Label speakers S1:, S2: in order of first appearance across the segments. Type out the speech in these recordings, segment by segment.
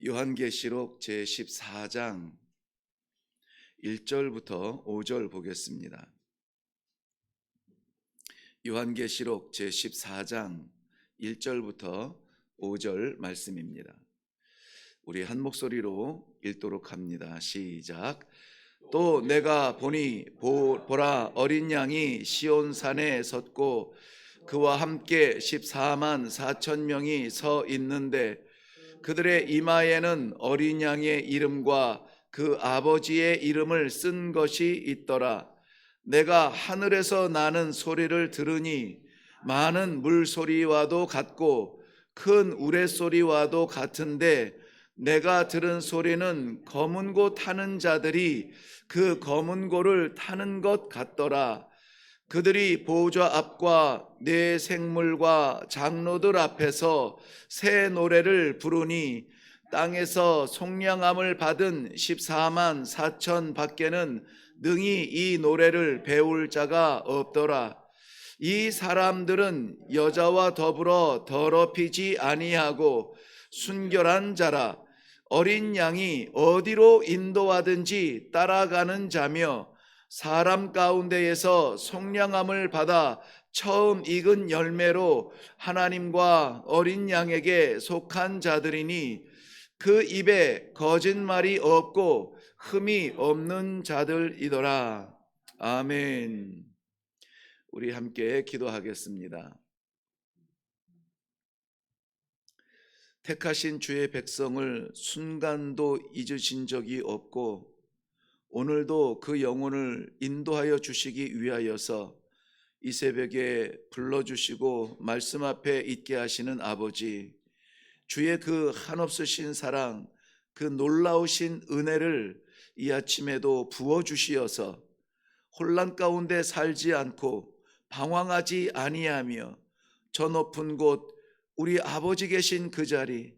S1: 요한계시록 제14장 1절부터 5절 보겠습니다. 요한계시록 제14장 1절부터 5절 말씀입니다. 우리 한 목소리로 읽도록 합니다. 시작. 또 내가 보니 보라, 어린 양이 시온산에 섰고 그와 함께 14만 4천 명이 서 있는데 그들의 이마에는 어린 양의 이름과 그 아버지의 이름을 쓴 것이 있더라. 내가 하늘에서 나는 소리를 들으니 많은 물소리와도 같고 큰 우레소리와도 같은데 내가 들은 소리는 검은 고 타는 자들이 그 검은 고를 타는 것 같더라. 그들이 보좌 앞과 네 생물과 장로들 앞에서 새 노래를 부르니 땅에서 속량함을 받은 14만 4천 밖에는 능히 이 노래를 배울 자가 없더라. 이 사람들은 여자와 더불어 더럽히지 아니하고 순결한 자라. 어린 양이 어디로 인도하든지 따라가는 자며 사람 가운데에서 속량함을 받아 처음 익은 열매로 하나님과 어린 양에게 속한 자들이니 그 입에 거짓말이 없고 흠이 없는 자들이더라. 아멘. 우리 함께 기도하겠습니다. 택하신 주의 백성을 순간도 잊으신 적이 없고 오늘도 그 영혼을 인도하여 주시기 위하여서 이 새벽에 불러주시고 말씀 앞에 있게 하시는 아버지, 주의 그 한없으신 사랑, 그 놀라우신 은혜를 이 아침에도 부어주시어서 혼란 가운데 살지 않고 방황하지 아니하며 저 높은 곳 우리 아버지 계신 그 자리,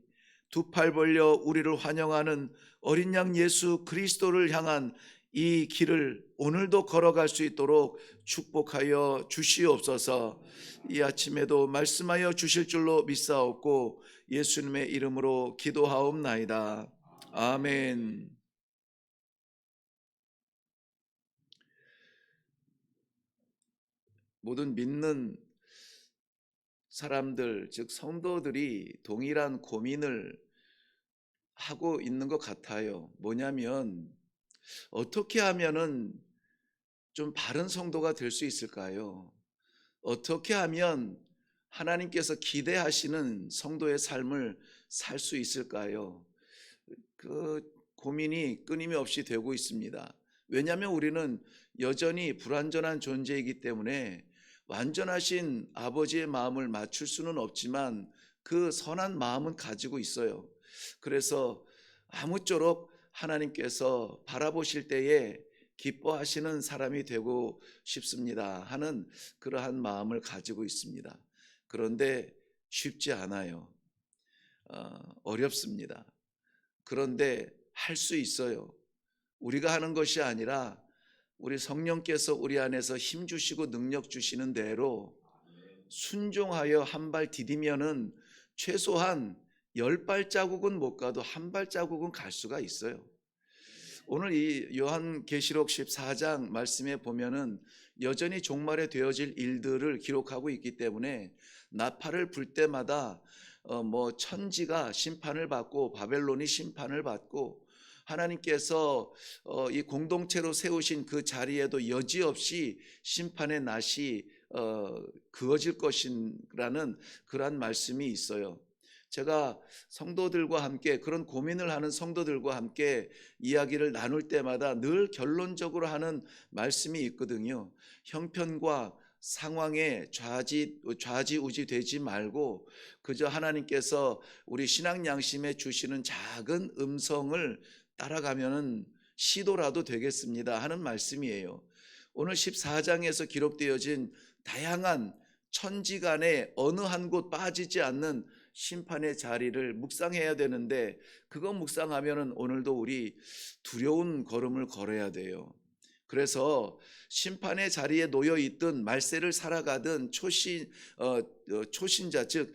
S1: 두 팔 벌려 우리를 환영하는 어린 양 예수 그리스도를 향한 이 길을 오늘도 걸어갈 수 있도록 축복하여 주시옵소서. 이 아침에도 말씀하여 주실 줄로 믿사옵고 예수님의 이름으로 기도하옵나이다. 아멘. 모든 믿는 사람들, 즉 성도들이 동일한 고민을 하고 있는 것 같아요. 뭐냐면 어떻게 하면은 좀 바른 성도가 될 수 있을까요? 어떻게 하면 하나님께서 기대하시는 성도의 삶을 살 수 있을까요? 그 고민이 끊임없이 되고 있습니다. 왜냐하면 우리는 여전히 불완전한 존재이기 때문에 완전하신 아버지의 마음을 맞출 수는 없지만 그 선한 마음은 가지고 있어요. 그래서 아무쪼록 하나님께서 바라보실 때에 기뻐하시는 사람이 되고 싶습니다 하는 그러한 마음을 가지고 있습니다. 그런데 쉽지 않아요. 어렵습니다. 그런데 할 수 있어요. 우리가 하는 것이 아니라 우리 성령께서 우리 안에서 힘 주시고 능력 주시는 대로 순종하여 한 발 디디면은 최소한 10발자국은 못 가도 한 발자국은 갈 수가 있어요. 오늘 이 요한계시록 14장 말씀에 보면은 여전히 종말에 되어질 일들을 기록하고 있기 때문에 나팔을 불 때마다 천지가 심판을 받고 바벨론이 심판을 받고 하나님께서 이 공동체로 세우신 그 자리에도 여지없이 심판의 낫이 그어질 것이라는 그러한 말씀이 있어요. 제가 성도들과 함께 그런 고민을 하는 성도들과 함께 이야기를 나눌 때마다 늘 결론적으로 하는 말씀이 있거든요. 형편과 상황에 좌지우지 되지 말고 그저 하나님께서 우리 신앙 양심에 주시는 작은 음성을 따라가면은 시도라도 되겠습니다 하는 말씀이에요. 오늘 14장에서 기록되어진 다양한 천지간에 어느 한 곳 빠지지 않는 심판의 자리를 묵상해야 되는데 그거 묵상하면은 오늘도 우리 두려운 걸음을 걸어야 돼요. 그래서 심판의 자리에 놓여 있든 말세를 살아가든 초신자 즉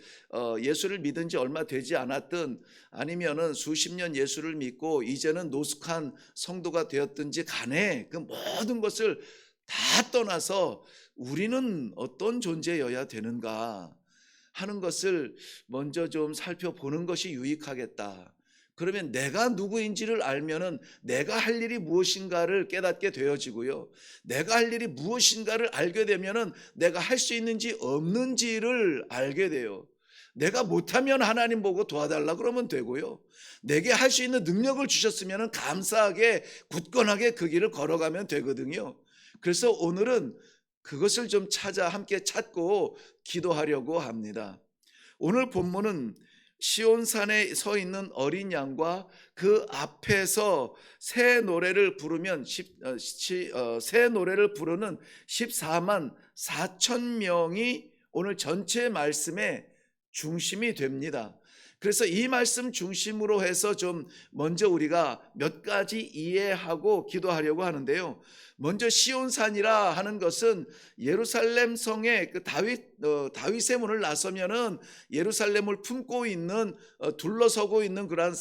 S1: 예수를 믿은 지 얼마 되지 않았든 아니면은 수십 년 예수를 믿고 이제는 노숙한 성도가 되었든지 간에 그 모든 것을 다 떠나서 우리는 어떤 존재여야 되는가 하는 것을 먼저 좀 살펴보는 것이 유익하겠다. 그러면 내가 누구인지를 알면은 내가 할 일이 무엇인가를 깨닫게 되어지고요. 내가 할 일이 무엇인가를 알게 되면은 내가 할 수 있는지 없는지를 알게 돼요. 내가 못하면 하나님 보고 도와달라 그러면 되고요. 내게 할 수 있는 능력을 주셨으면 감사하게 굳건하게 그 길을 걸어가면 되거든요. 그래서 오늘은 그것을 좀 함께 찾고 기도하려고 합니다. 오늘 본문은 시온산에 서 있는 어린 양과 그 앞에서 새 노래를 부르는 14만 4천 명이 오늘 전체 말씀의 중심이 됩니다. 그래서 이 말씀 중심으로 해서 좀 먼저 우리가 몇 가지 이해하고 기도하려고 하는데요. 먼저 시온산이라 하는 것은 예루살렘 성의 그 다윗의 문을 나서면은 예루살렘을 품고 있는 둘러서고 있는 그러한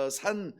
S1: 산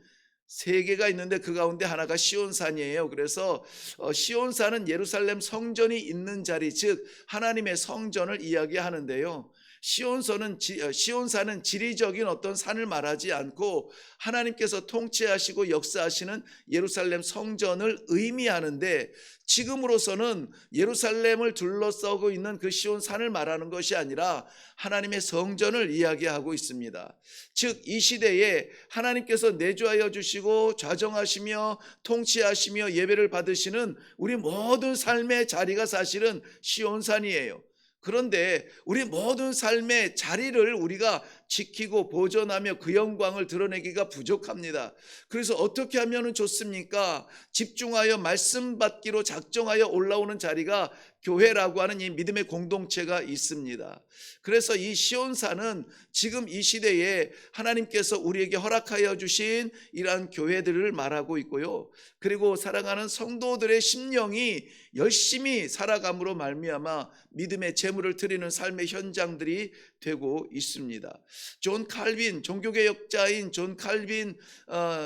S1: 세 개가 있는데 그 가운데 하나가 시온산이에요. 그래서 시온산은 예루살렘 성전이 있는 자리, 즉 하나님의 성전을 이야기하는데요. 시온산은 지리적인 어떤 산을 말하지 않고 하나님께서 통치하시고 역사하시는 예루살렘 성전을 의미하는데, 지금으로서는 예루살렘을 둘러싸고 있는 그 시온산을 말하는 것이 아니라 하나님의 성전을 이야기하고 있습니다. 즉 이 시대에 하나님께서 내주하여 주시고 좌정하시며 통치하시며 예배를 받으시는 우리 모든 삶의 자리가 사실은 시온산이에요. 그런데 우리 모든 삶의 자리를 우리가 지키고 보존하며 그 영광을 드러내기가 부족합니다. 그래서 어떻게 하면 좋습니까? 집중하여 말씀 받기로 작정하여 올라오는 자리가 교회라고 하는 이 믿음의 공동체가 있습니다. 그래서 이 시온산은 지금 이 시대에 하나님께서 우리에게 허락하여 주신 이러한 교회들을 말하고 있고요. 그리고 사랑하는 성도들의 심령이 열심히 살아감으로 말미암아 믿음의 제물을 드리는 삶의 현장들이 되고 있습니다. 종교개혁자인 존 칼빈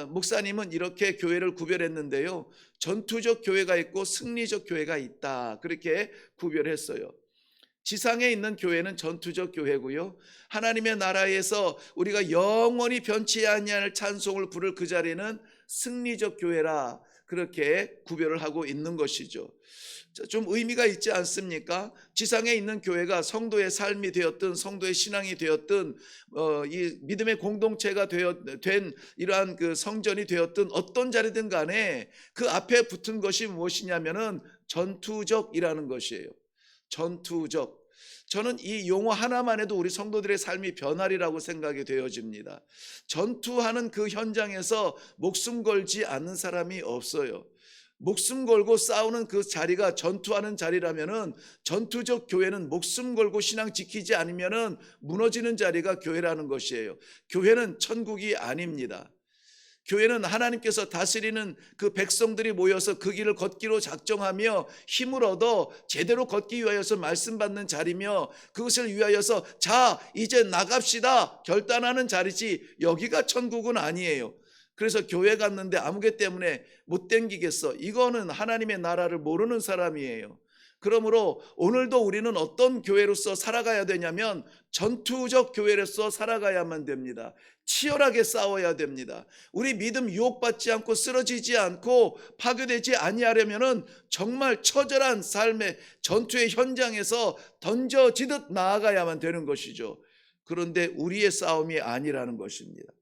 S1: 목사님은 이렇게 교회를 구별했는데요. 전투적 교회가 있고 승리적 교회가 있다, 그렇게 구별했어요. 지상에 있는 교회는 전투적 교회고요, 하나님의 나라에서 우리가 영원히 변치 아니할 찬송을 부를 그 자리는 승리적 교회라, 그렇게 구별을 하고 있는 것이죠. 좀 의미가 있지 않습니까? 지상에 있는 교회가 성도의 삶이 되었든 성도의 신앙이 되었든 이 믿음의 공동체가 된 이러한 그 성전이 되었든 어떤 자리든 간에 그 앞에 붙은 것이 무엇이냐면은 전투적이라는 것이에요. 전투적. 저는 이 용어 하나만 해도 우리 성도들의 삶이 변하리라고 생각이 되어집니다. 전투하는 그 현장에서 목숨 걸지 않는 사람이 없어요. 목숨 걸고 싸우는 그 자리가 전투하는 자리라면은, 전투적 교회는 목숨 걸고 신앙 지키지 않으면은 무너지는 자리가 교회라는 것이에요. 교회는 천국이 아닙니다. 교회는 하나님께서 다스리는 그 백성들이 모여서 그 길을 걷기로 작정하며 힘을 얻어 제대로 걷기 위하여서 말씀 받는 자리며, 그것을 위하여서 자 이제 나갑시다 결단하는 자리지, 여기가 천국은 아니에요. 그래서 교회 갔는데 아무개 때문에 못 댕기겠어, 이거는 하나님의 나라를 모르는 사람이에요. 그러므로 오늘도 우리는 어떤 교회로서 살아가야 되냐면 전투적 교회로서 살아가야만 됩니다. 치열하게 싸워야 됩니다. 우리 믿음 유혹받지 않고 쓰러지지 않고 파괴되지 아니하려면은 정말 처절한 삶의 전투의 현장에서 던져지듯 나아가야만 되는 것이죠. 그런데 우리의 싸움이 아니라는 것입니다.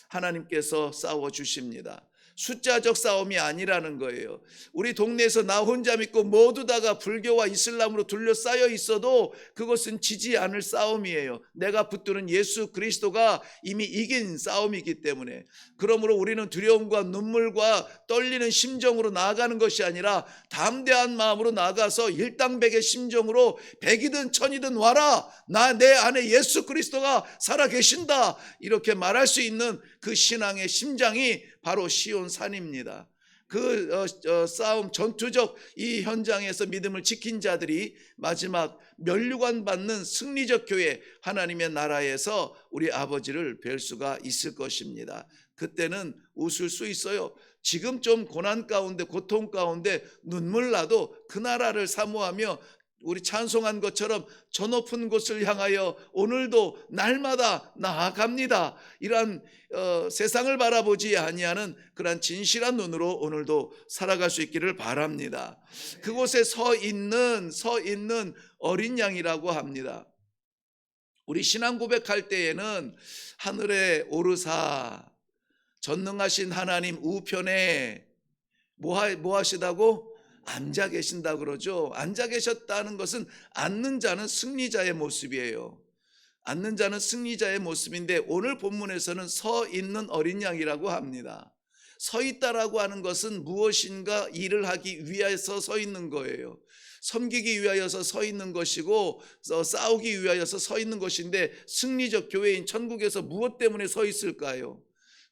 S1: 하나님께서 싸워주십니다. 숫자적 싸움이 아니라는 거예요. 우리 동네에서 나 혼자 믿고 모두 다가 불교와 이슬람으로 둘러싸여 있어도 그것은 지지 않을 싸움이에요. 내가 붙드는 예수 그리스도가 이미 이긴 싸움이기 때문에. 그러므로 우리는 두려움과 눈물과 떨리는 심정으로 나아가는 것이 아니라 담대한 마음으로 나아가서 일당백의 심정으로 백이든 천이든 와라, 내 안에 예수 그리스도가 살아계신다, 이렇게 말할 수 있는 그 신앙의 심장이 바로 시온산입니다. 싸움, 전투적 이 현장에서 믿음을 지킨 자들이 마지막 면류관 받는 승리적 교회, 하나님의 나라에서 우리 아버지를 뵐 수가 있을 것입니다. 그때는 웃을 수 있어요. 지금 좀 고난 가운데, 고통 가운데 눈물 나도 그 나라를 사모하며 우리 찬송한 것처럼 저 높은 곳을 향하여 오늘도 날마다 나아갑니다. 이러한 세상을 바라보지 아니하는 그러한 진실한 눈으로 오늘도 살아갈 수 있기를 바랍니다. 그곳에 서 있는 어린 양이라고 합니다. 우리 신앙 고백할 때에는 하늘에 오르사 전능하신 하나님 우편에 뭐 하시다고? 앉아 계신다 그러죠. 앉아 계셨다는 것은 앉는 자는 승리자의 모습이에요. 앉는 자는 승리자의 모습인데 오늘 본문에서는 서 있는 어린 양이라고 합니다. 서 있다라고 하는 것은 무엇인가 일을 하기 위해서 서 있는 거예요. 섬기기 위하여서 서 있는 것이고 싸우기 위하여서 서 있는 것인데 승리적 교회인 천국에서 무엇 때문에 서 있을까요?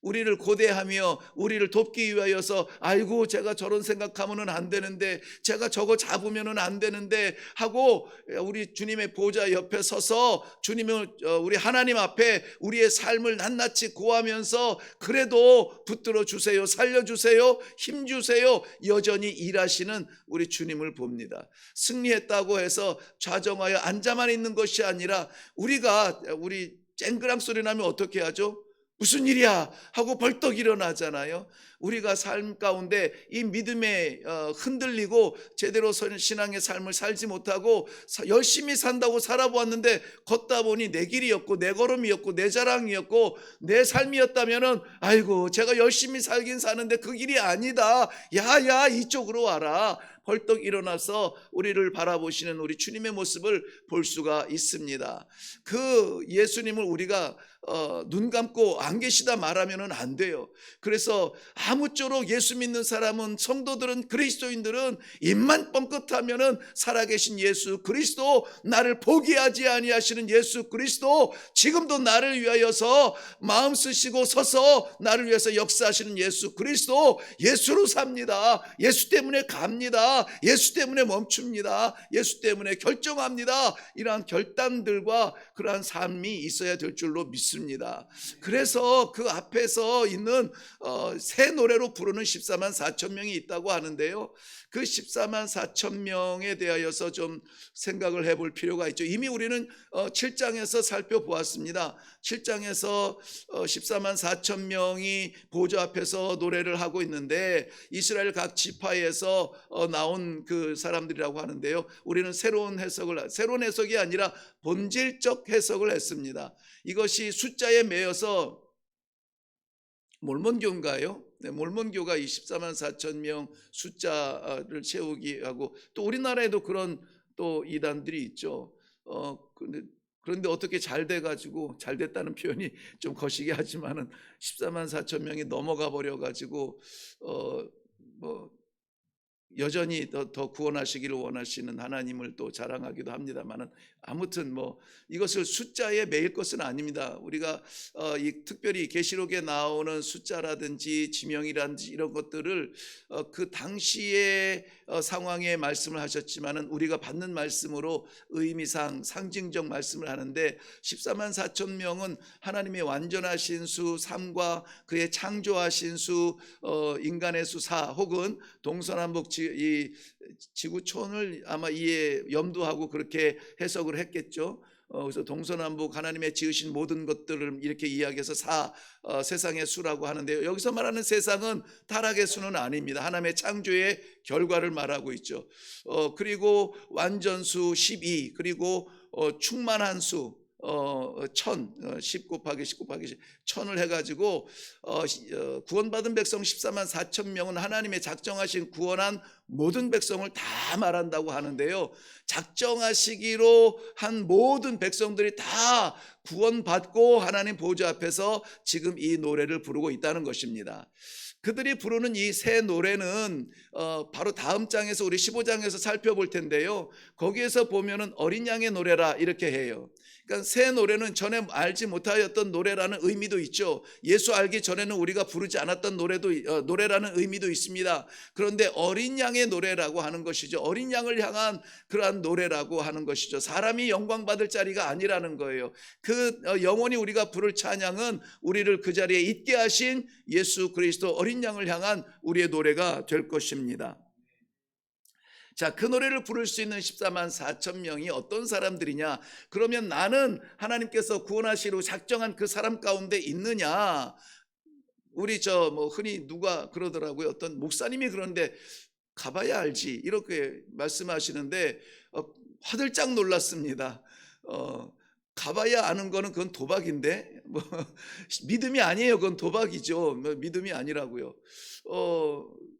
S1: 우리를 고대하며 우리를 돕기 위하여서 아이고 제가 저런 생각하면은 안 되는데 제가 저거 잡으면은 안 되는데 하고 우리 주님의 보좌 옆에 서서 주님을 우리 하나님 앞에 우리의 삶을 낱낱이 고하면서 그래도 붙들어 주세요, 살려주세요, 힘주세요 여전히 일하시는 우리 주님을 봅니다. 승리했다고 해서 좌정하여 앉아만 있는 것이 아니라 우리 쨍그랑 소리 나면 어떻게 하죠? 무슨 일이야 하고 벌떡 일어나잖아요. 우리가 삶 가운데 이 믿음에 흔들리고 제대로 신앙의 삶을 살지 못하고 열심히 산다고 살아보았는데 걷다 보니 내 길이었고 내 걸음이었고 내 자랑이었고 내 삶이었다면은 아이고 제가 열심히 살긴 사는데 그 길이 아니다. 야야 이쪽으로 와라. 벌떡 일어나서 우리를 바라보시는 우리 주님의 모습을 볼 수가 있습니다. 그 예수님을 우리가 눈 감고 안 계시다 말하면 안 돼요. 그래서 아무쪼록 예수 믿는 사람은, 성도들은, 그리스도인들은 입만 뻥끗하면은 살아계신 예수 그리스도, 나를 포기하지 아니하시는 예수 그리스도, 지금도 나를 위하여서 마음 쓰시고 서서 나를 위해서 역사하시는 예수 그리스도, 예수로 삽니다. 예수 때문에 갑니다. 예수 때문에 멈춥니다. 예수 때문에 결정합니다. 이러한 결단들과 그러한 삶이 있어야 될 줄로 믿습니다. 그래서 그 앞에서 있는 새 노래로 부르는 14만 4천 명이 있다고 하는데요. 그 14만 4천 명에 대하여서 좀 생각을 해볼 필요가 있죠. 이미 우리는 7장에서 살펴보았습니다. 7장에서 14만 4천 명이 보좌 앞에서 노래를 하고 있는데 이스라엘 각 지파에서 나온 그 사람들이라고 하는데요. 우리는 새로운 해석이 아니라 본질적 해석을 했습니다. 이것이 숫자에 매여서 몰몬교인가요? 네, 몰몬교가 24만 4천 명 숫자를 채우기 하고, 또 우리나라에도 그런 또 이단들이 있죠. 그런데 어떻게 잘 돼가지고, 잘 됐다는 표현이 좀 거시기 하지만은 14만 4천 명이 넘어가 버려가지고 여전히 더 구원하시기를 원하시는 하나님을 또 자랑하기도 합니다만은, 아무튼 이것을 숫자에 매일 것은 아닙니다. 우리가 특별히 계시록에 나오는 숫자라든지 지명이라든지 이런 것들을 그 당시의 상황에 말씀을 하셨지만은 우리가 받는 말씀으로 의미상 상징적 말씀을 하는데, 14만 4천 명은 하나님의 완전하신 수 3과 그의 창조하신 수 인간의 수 4, 혹은 동서남북 이 지구촌을 아마 이에 염두하고 그렇게 해석을 했겠죠. 그래서 동서남북 하나님의 지으신 모든 것들을 이렇게 이야기해서 세상의 수라고 하는데요. 여기서 말하는 세상은 타락의 수는 아닙니다. 하나님의 창조의 결과를 말하고 있죠. 그리고 완전수 12, 그리고 충만한 수 1000, 10 곱하기 10 곱하기 10, 1000을 해가지고 구원받은 백성 14만 4천 명은 하나님의 작정하신 구원한 모든 백성을 다 말한다고 하는데요. 작정하시기로 한 모든 백성들이 다 구원받고 하나님 보좌 앞에서 지금 이 노래를 부르고 있다는 것입니다. 그들이 부르는 이 새 노래는 바로 다음 장에서 우리 15장에서 살펴볼 텐데요. 거기에서 보면은 어린 양의 노래라 이렇게 해요. 그러니까 새 노래는 전에 알지 못하였던 노래라는 의미도 있죠. 예수 알기 전에는 우리가 부르지 않았던 노래라는 의미도 있습니다. 그런데 어린 양의 노래라고 하는 것이죠. 어린 양을 향한 그러한 노래라고 하는 것이죠. 사람이 영광 받을 자리가 아니라는 거예요. 영원히 우리가 부를 찬양은 우리를 그 자리에 있게 하신 예수 그리스도 어린 양을 향한 우리의 노래가 될 것입니다. 자, 그 노래를 부를 수 있는 14만 4천 명이 어떤 사람들이냐? 그러면 나는 하나님께서 구원하시려고 작정한 그 사람 가운데 있느냐? 우리 흔히 누가 그러더라고요. 어떤 목사님이 그런데 가봐야 알지 이렇게 말씀하시는데 화들짝 놀랐습니다. 가봐야 아는 거는 그건 도박인데 믿음이 아니에요. 그건 도박이죠. 믿음이 아니라고요.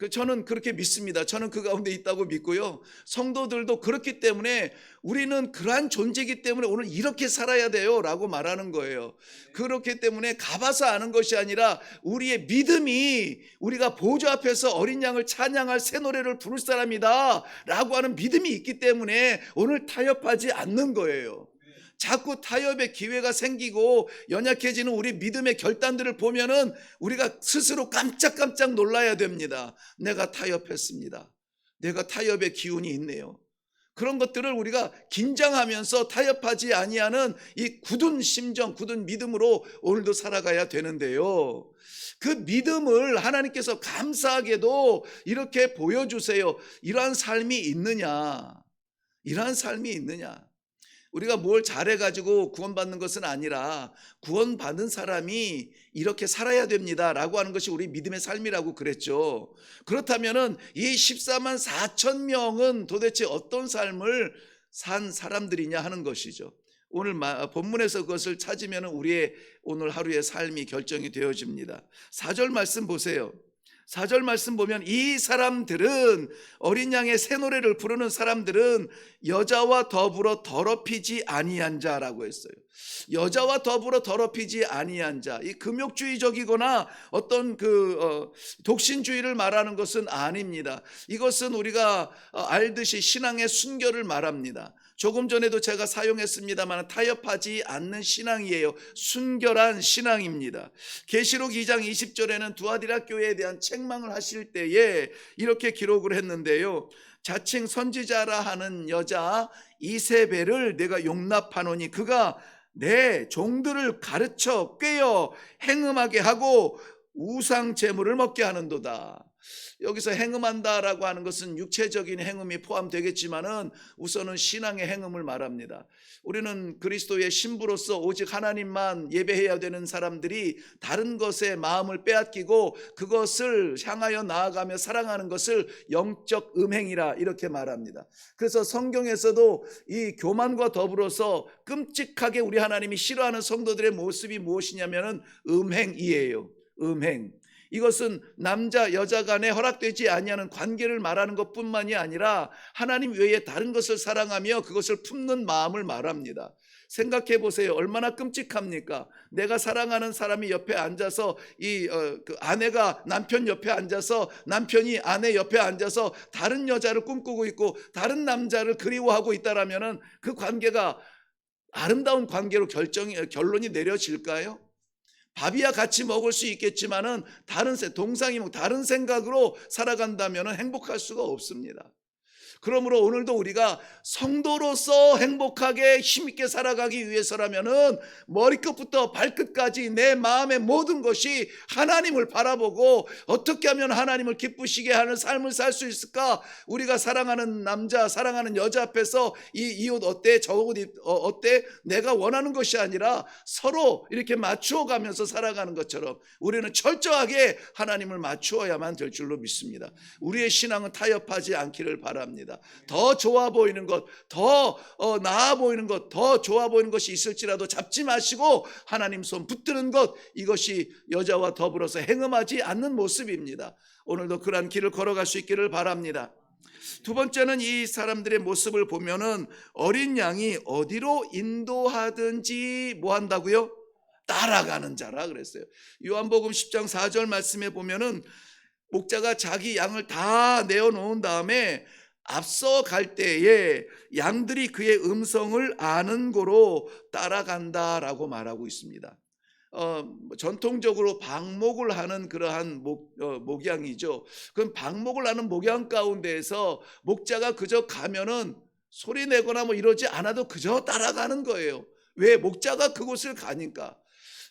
S1: 저는 그렇게 믿습니다. 저는 그 가운데 있다고 믿고요. 성도들도 그렇기 때문에 우리는 그러한 존재이기 때문에 오늘 이렇게 살아야 돼요 라고 말하는 거예요. 그렇기 때문에 가봐서 아는 것이 아니라 우리의 믿음이 우리가 보좌 앞에서 어린 양을 찬양할 새 노래를 부를 사람이다 라고 하는 믿음이 있기 때문에 오늘 타협하지 않는 거예요. 자꾸 타협의 기회가 생기고 연약해지는 우리 믿음의 결단들을 보면은 우리가 스스로 깜짝깜짝 놀라야 됩니다. 내가 타협했습니다. 내가 타협의 기운이 있네요. 그런 것들을 우리가 긴장하면서 타협하지 아니하는 이 굳은 심정, 굳은 믿음으로 오늘도 살아가야 되는데요. 그 믿음을 하나님께서 감사하게도 이렇게 보여주세요. 이러한 삶이 있느냐? 이러한 삶이 있느냐? 우리가 뭘 잘해가지고 구원받는 것은 아니라 구원받은 사람이 이렇게 살아야 됩니다 라고 하는 것이 우리 믿음의 삶이라고 그랬죠. 그렇다면 이 14만 4천 명은 도대체 어떤 삶을 산 사람들이냐 하는 것이죠. 오늘 본문에서 그것을 찾으면 우리의 오늘 하루의 삶이 결정이 되어집니다. 4절 말씀 보세요. 4절 말씀 보면 이 사람들은 어린 양의 새 노래를 부르는 사람들은 여자와 더불어 더럽히지 아니한 자라고 했어요. 여자와 더불어 더럽히지 아니한 자. 이 금욕주의적이거나 어떤 독신주의를 말하는 것은 아닙니다. 이것은 우리가 알듯이 신앙의 순결을 말합니다. 조금 전에도 제가 사용했습니다만 타협하지 않는 신앙이에요. 순결한 신앙입니다. 계시록 2장 20절에는 두아디라 교회에 대한 책망을 하실 때에 이렇게 기록을 했는데요. 자칭 선지자라 하는 여자 이세벨을 내가 용납하노니 그가 내 종들을 가르쳐 꿰어 행음하게 하고 우상 제물을 먹게 하는도다. 여기서 행음한다라고 하는 것은 육체적인 행음이 포함되겠지만은 우선은 신앙의 행음을 말합니다. 우리는 그리스도의 신부로서 오직 하나님만 예배해야 되는 사람들이 다른 것에 마음을 빼앗기고 그것을 향하여 나아가며 사랑하는 것을 영적 음행이라 이렇게 말합니다. 그래서 성경에서도 이 교만과 더불어서 끔찍하게 우리 하나님이 싫어하는 성도들의 모습이 무엇이냐면은 음행이에요. 음행. 이것은 남자 여자 간에 허락되지 아니하는 관계를 말하는 것뿐만이 아니라 하나님 외에 다른 것을 사랑하며 그것을 품는 마음을 말합니다. 생각해 보세요. 얼마나 끔찍합니까? 내가 사랑하는 사람이 옆에 앉아서 그 아내가 남편 옆에 앉아서 남편이 아내 옆에 앉아서 다른 여자를 꿈꾸고 있고 다른 남자를 그리워하고 있다라면은 그 관계가 아름다운 관계로 결론이 내려질까요? 밥이야 같이 먹을 수 있겠지만은 다른 생각으로 살아간다면 행복할 수가 없습니다. 그러므로 오늘도 우리가 성도로서 행복하게 힘있게 살아가기 위해서라면은 머리끝부터 발끝까지 내 마음의 모든 것이 하나님을 바라보고 어떻게 하면 하나님을 기쁘시게 하는 삶을 살 수 있을까? 우리가 사랑하는 남자, 사랑하는 여자 앞에서 이 옷 어때? 저 옷 어때? 내가 원하는 것이 아니라 서로 이렇게 맞추어 가면서 살아가는 것처럼 우리는 철저하게 하나님을 맞추어야만 될 줄로 믿습니다. 우리의 신앙은 타협하지 않기를 바랍니다. 더 좋아 보이는 것, 더 나아 보이는 것, 더 좋아 보이는 것이 있을지라도 잡지 마시고 하나님 손 붙드는 것, 이것이 여자와 더불어서 행음하지 않는 모습입니다. 오늘도 그러한 길을 걸어갈 수 있기를 바랍니다. 두 번째는 이 사람들의 모습을 보면은 어린 양이 어디로 인도하든지 뭐 한다고요? 따라가는 자라 그랬어요. 요한복음 10장 4절 말씀에 보면은 목자가 자기 양을 다 내어놓은 다음에 앞서 갈 때에 양들이 그의 음성을 아는 고로 따라간다라고 말하고 있습니다. 전통적으로 방목을 하는 그러한 목양이죠. 그럼 방목을 하는 목양 가운데에서 목자가 그저 가면은 소리 내거나 뭐 이러지 않아도 그저 따라가는 거예요. 왜? 목자가 그곳을 가니까.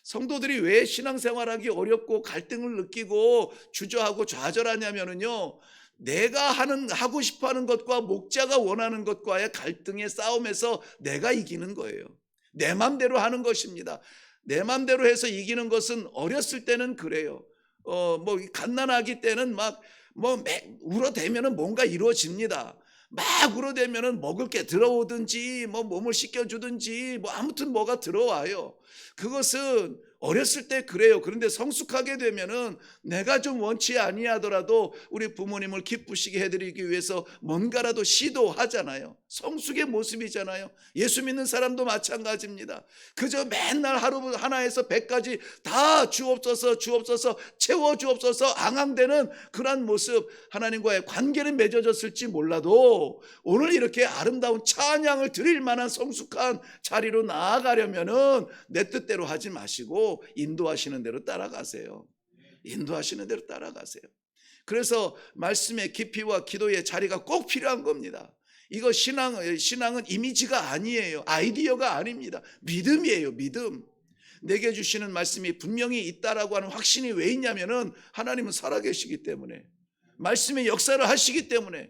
S1: 성도들이 왜 신앙생활하기 어렵고 갈등을 느끼고 주저하고 좌절하냐면요, 내가 하고 싶어하는 것과 목자가 원하는 것과의 갈등의 싸움에서 내가 이기는 거예요. 내 맘대로 하는 것입니다. 내 맘대로 해서 이기는 것은 어렸을 때는 그래요. 뭐 갓난아기 때는 울어대면은 뭔가 이루어집니다. 막 울어대면은 먹을 게 들어오든지 뭐 몸을 씻겨주든지 뭐 아무튼 뭐가 들어와요. 그것은 어렸을 때 그래요. 그런데 성숙하게 되면은 내가 좀 원치 아니하더라도 우리 부모님을 기쁘시게 해드리기 위해서 뭔가라도 시도하잖아요. 성숙의 모습이잖아요. 예수 믿는 사람도 마찬가지입니다. 그저 맨날 하루 하나에서 100까지 다 주옵소서 주옵소서 채워주옵소서 앙앙대는 그런 모습, 하나님과의 관계는 맺어졌을지 몰라도 오늘 이렇게 아름다운 찬양을 드릴 만한 성숙한 자리로 나아가려면은 내 뜻대로 하지 마시고 인도하시는 대로 따라가세요. 인도하시는 대로 따라가세요. 그래서 말씀의 깊이와 기도의 자리가 꼭 필요한 겁니다. 이거 신앙은 이미지가 아니에요. 아이디어가 아닙니다. 믿음이에요. 믿음. 내게 주시는 말씀이 분명히 있다라고 하는 확신이 왜 있냐면은 하나님은 살아계시기 때문에, 말씀의 역사를 하시기 때문에.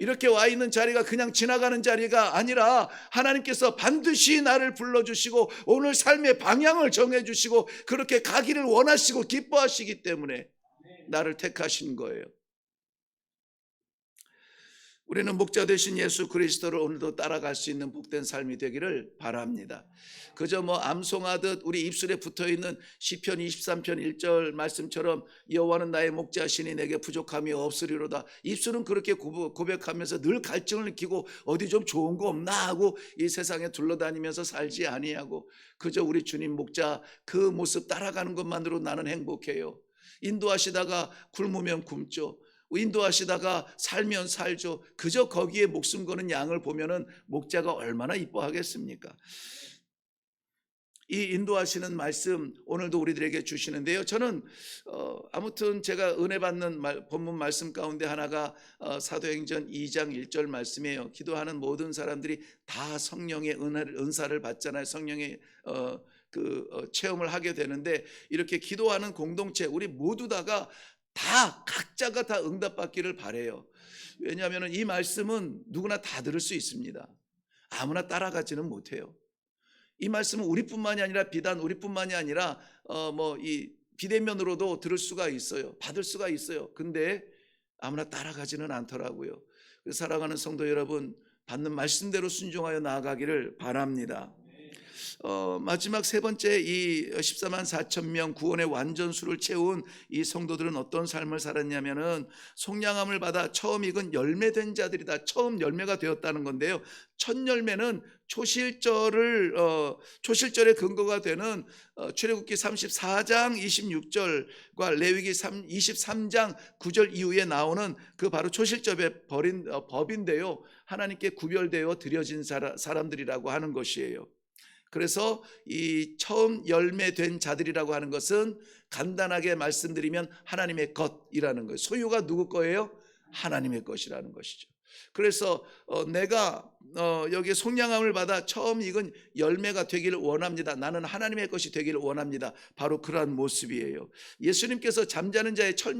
S1: 이렇게 와 있는 자리가 그냥 지나가는 자리가 아니라 하나님께서 반드시 나를 불러주시고 오늘 삶의 방향을 정해주시고 그렇게 가기를 원하시고 기뻐하시기 때문에 나를 택하신 거예요. 우리는 목자 되신 예수 그리스도를 오늘도 따라갈 수 있는 복된 삶이 되기를 바랍니다. 그저 뭐 암송하듯 우리 입술에 붙어있는 시편 23편 1절 말씀처럼 여호와는 나의 목자시니 내게 부족함이 없으리로다. 입술은 그렇게 고백하면서 늘 갈증을 느끼고 어디 좀 좋은 거 없나 하고 이 세상에 둘러다니면서 살지 아니하고 그저 우리 주님 목자 그 모습 따라가는 것만으로 나는 행복해요. 인도하시다가 굶으면 굶죠. 인도하시다가 살면 살죠. 그저 거기에 목숨 거는 양을 보면은 목자가 얼마나 이뻐하겠습니까? 이 인도하시는 말씀 오늘도 우리들에게 주시는데요. 저는 아무튼 제가 은혜 받는 본문 말씀 가운데 하나가 사도행전 2장 1절 말씀이에요. 기도하는 모든 사람들이 다 성령의 은사를 받잖아요. 성령의 체험을 하게 되는데 이렇게 기도하는 공동체 우리 모두 다가 각자가 다 응답받기를 바라요. 왜냐하면 이 말씀은 누구나 다 들을 수 있습니다. 아무나 따라가지는 못해요. 이 말씀은 우리뿐만이 아니라 비단 우리뿐만이 아니라 이 비대면으로도 들을 수가 있어요. 받을 수가 있어요. 근데 아무나 따라가지는 않더라고요. 사랑하는 성도 여러분, 받는 말씀대로 순종하여 나아가기를 바랍니다. 마지막 세 번째 이 14만 4천 명 구원의 완전수를 채운 이 성도들은 어떤 삶을 살았냐면은 속량함을 받아 처음 익은 열매된 자들이다. 처음 열매가 되었다는 건데요. 첫 열매는 초실절의 근거가 되는 출애굽기 34장 26절과 레위기 23장 9절 이후에 나오는 그 바로 초실절의 법인데요. 하나님께 구별되어 드려진 사람들이라고 하는 것이에요. 그래서 이 처음 열매된 자들이라고 하는 것은 간단하게 말씀드리면 하나님의 것이라는 거예요. 소유가 누구 거예요? 하나님의 것이라는 것이죠. 그래서 내가 여기에 속량함을 받아 처음 익은 열매가 되기를 원합니다. 나는 하나님의 것이 되기를 원합니다. 바로 그러한 모습이에요. 예수님께서 잠자는 자의 첫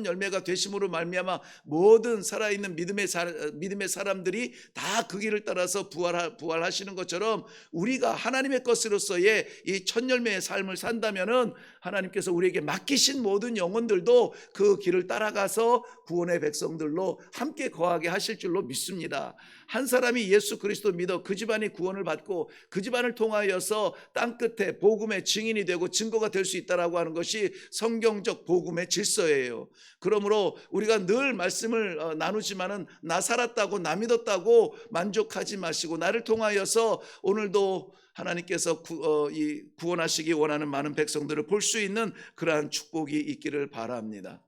S1: 열매가 되심으로 말미암아 모든 살아있는 믿음의 사람들이 다 그 길을 따라서 부활하시는 것처럼 우리가 하나님의 것으로서의 이 첫 열매의 삶을 산다면은 하나님께서 우리에게 맡기신 모든 영혼들도 그 길을 따라가서 구원의 백성들로 함께 거하게 하실 줄로 믿습니다. 한 사람이 집안이 예수 그리스도 믿어 그 집안이 구원을 받고 그 집안을 통하여서 땅끝에 복음의 증인이 되고 증거가 될 수 있다라고 하는 것이 성경적 복음의 질서예요. 그러므로 우리가 늘 말씀을 나누지만은 나 살았다고 나 믿었다고 만족하지 마시고 나를 통하여서 오늘도 하나님께서 구원하시기 원하는 많은 백성들을 볼 수 있는 그러한 축복이 있기를 바랍니다.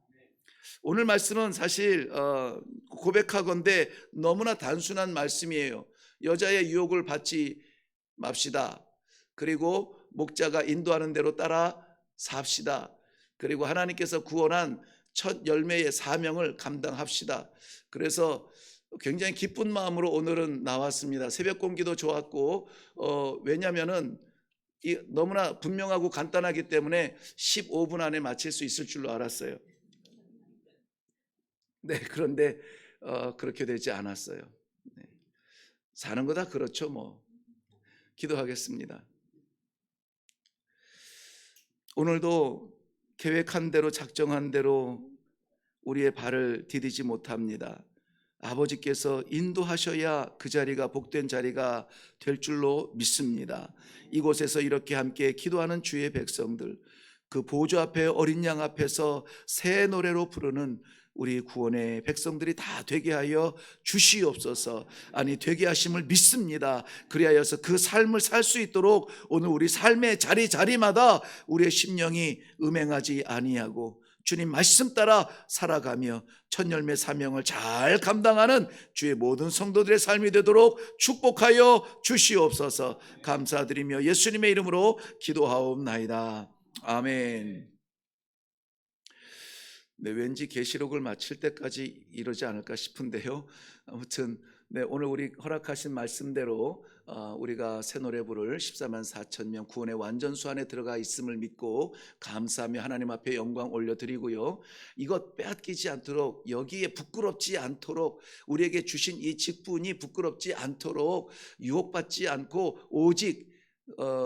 S1: 오늘 말씀은 사실 고백하건대 너무나 단순한 말씀이에요. 여자의 유혹을 받지 맙시다. 그리고 목자가 인도하는 대로 따라 삽시다. 그리고 하나님께서 구원한 첫 열매의 사명을 감당합시다. 그래서 굉장히 기쁜 마음으로 오늘은 나왔습니다. 새벽 공기도 좋았고 왜냐하면은 너무나 분명하고 간단하기 때문에 15분 안에 마칠 수 있을 줄로 알았어요. 네, 그런데 그렇게 되지 않았어요. 네. 사는 거 다 그렇죠, 뭐. 기도하겠습니다. 오늘도 계획한 대로 작정한 대로 우리의 발을 디디지 못합니다. 아버지께서 인도하셔야 그 자리가 복된 자리가 될 줄로 믿습니다. 이곳에서 이렇게 함께 기도하는 주의 백성들, 그 보좌 앞에 어린 양 앞에서 새 노래로 부르는 우리 구원의 백성들이 다 되게 하여 주시옵소서. 아니 되게 하심을 믿습니다. 그리하여서 그 삶을 살 수 있도록 오늘 우리 삶의 자리마다 우리의 심령이 음행하지 아니하고 주님 말씀 따라 살아가며 첫 열매 사명을 잘 감당하는 주의 모든 성도들의 삶이 되도록 축복하여 주시옵소서. 감사드리며 예수님의 이름으로 기도하옵나이다. 아멘. 네, 왠지 계시록을 마칠 때까지 이러지 않을까 싶은데요. 아무튼 네, 오늘 우리 허락하신 말씀대로 우리가 새 노래 부를 14만 4천 명 구원의 완전수 안에 들어가 있음을 믿고 감사하며 하나님 앞에 영광 올려드리고요. 이것 빼앗기지 않도록, 여기에 부끄럽지 않도록, 우리에게 주신 이 직분이 부끄럽지 않도록 유혹받지 않고 오직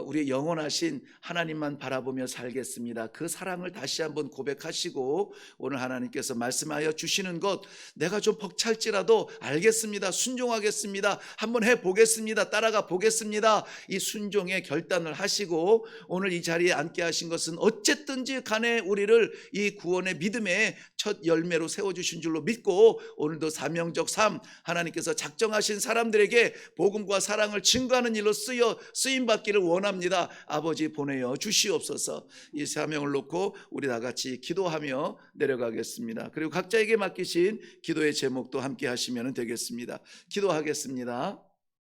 S1: 우리의 영원하신 하나님만 바라보며 살겠습니다. 그 사랑을 다시 한번 고백하시고 오늘 하나님께서 말씀하여 주시는 것, 내가 좀 벅찰지라도 알겠습니다, 순종하겠습니다, 한번 해보겠습니다, 따라가 보겠습니다, 이 순종의 결단을 하시고 오늘 이 자리에 앉게 하신 것은 어쨌든지 간에 우리를 이 구원의 믿음의 첫 열매로 세워주신 줄로 믿고 오늘도 사명적 삶, 하나님께서 작정하신 사람들에게 복음과 사랑을 증거하는 일로 쓰임받기를 원합니다. 아버지 보내어 주시옵소서. 이 사명을 놓고 우리 다 같이 기도하며 내려가겠습니다. 그리고 각자에게 맡기신 기도의 제목도 함께 하시면 되겠습니다. 기도하겠습니다.